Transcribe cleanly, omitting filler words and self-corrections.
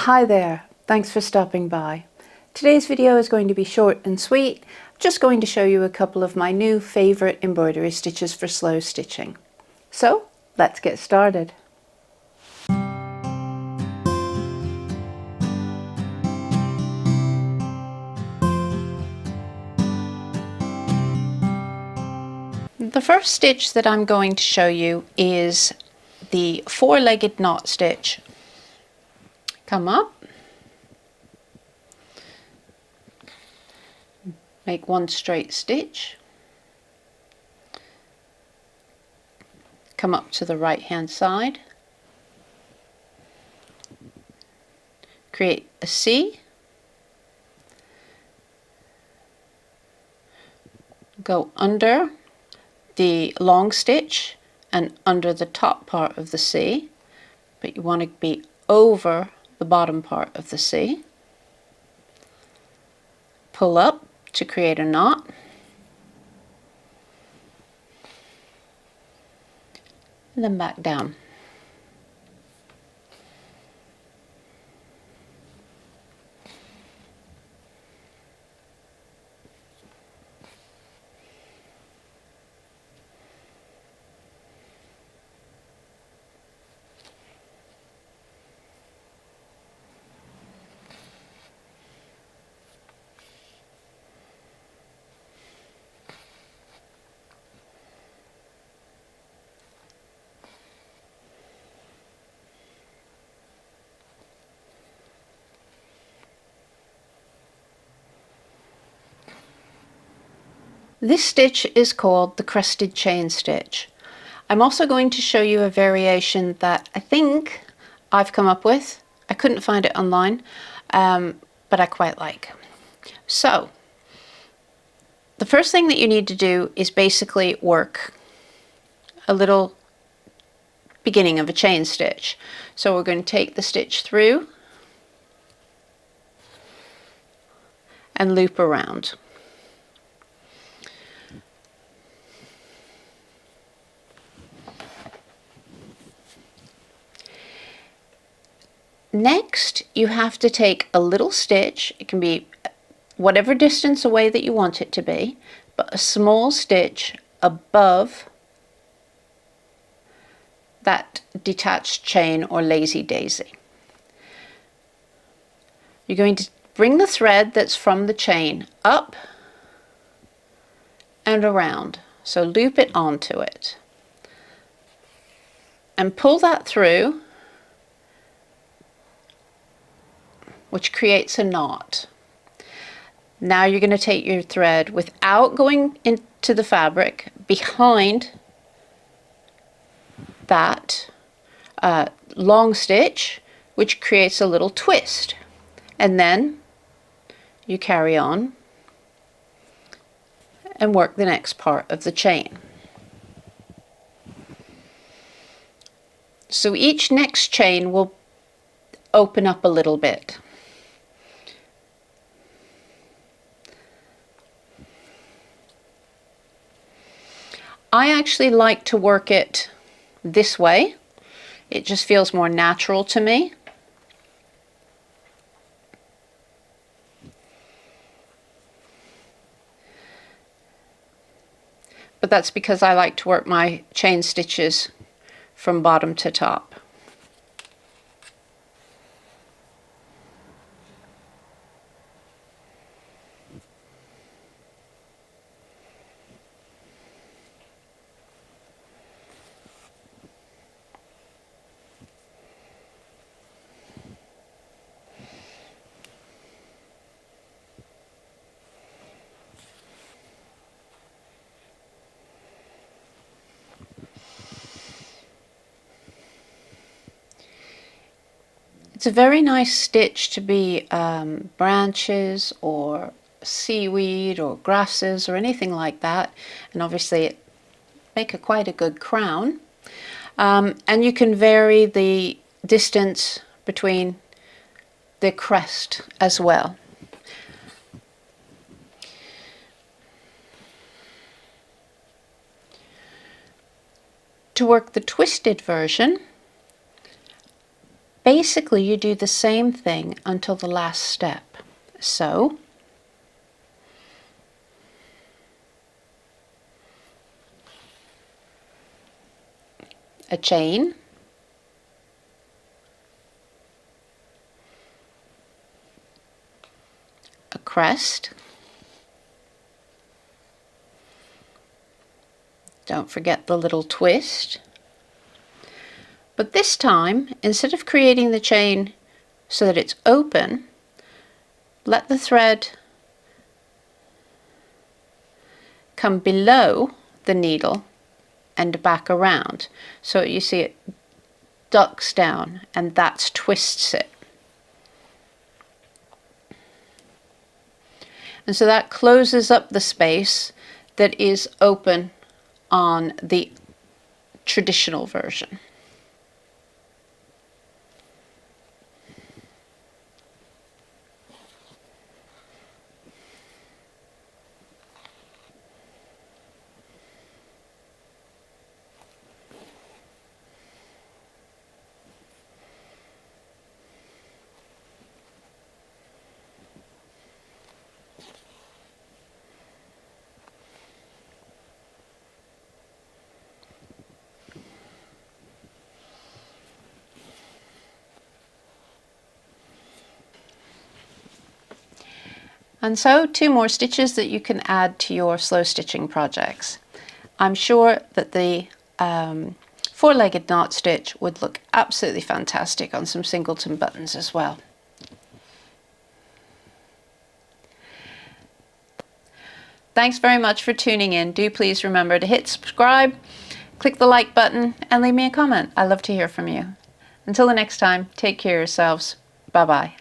Hi there, thanks for stopping by. Today's video is going to be short and sweet. I'm just going to show you a couple of my new favourite embroidery stitches for slow stitching. So let's get started. The first stitch that I'm going to show you is the four-legged knot stitch. Come up, make one straight stitch, come up to the right hand side, create a C, go under the long stitch and under the top part of the C, but you want to be over the bottom part of the C. Pull up to create a knot. And then back down. This stitch is called the Crested Chain stitch. I'm also going to show you a variation that I think I've come up with. I couldn't find it online, but I quite like. So, the first thing that you need to do is basically work a little beginning of a chain stitch. So we're going to take the stitch through and loop around. Next, you have to take a little stitch, it can be whatever distance away that you want it to be, but a small stitch above that detached chain or lazy daisy. You're going to bring the thread that's from the chain up and around, so loop it onto it and pull that through, which creates a knot. Now you're going to take your thread without going into the fabric behind that long stitch, which creates a little twist, and then you carry on and work the next part of the chain. So each next chain will open up a little bit. I actually like to work it this way. It just feels more natural to me. But that's because I like to work my chain stitches from bottom to top. It's a very nice stitch to be branches or seaweed or grasses or anything like that, and obviously it make quite a good crown. And you can vary the distance between the crest as well. To work the twisted version, Basically, you do the same thing until the last step. So, a chain, a crest, don't forget the little twist, but this time, instead of creating the chain so that it's open, let the thread come below the needle and back around. So you see it ducks down, and that twists it. And so that closes up the space that is open on the traditional version. And so 2 more stitches that you can add to your slow stitching projects. I'm sure that the 4-legged knot stitch would look absolutely fantastic on some singleton buttons as well. Thanks very much for tuning in. Do please remember to hit subscribe, click the like button, and leave me a comment. I love to hear from you. Until the next time, take care of yourselves. Bye-bye.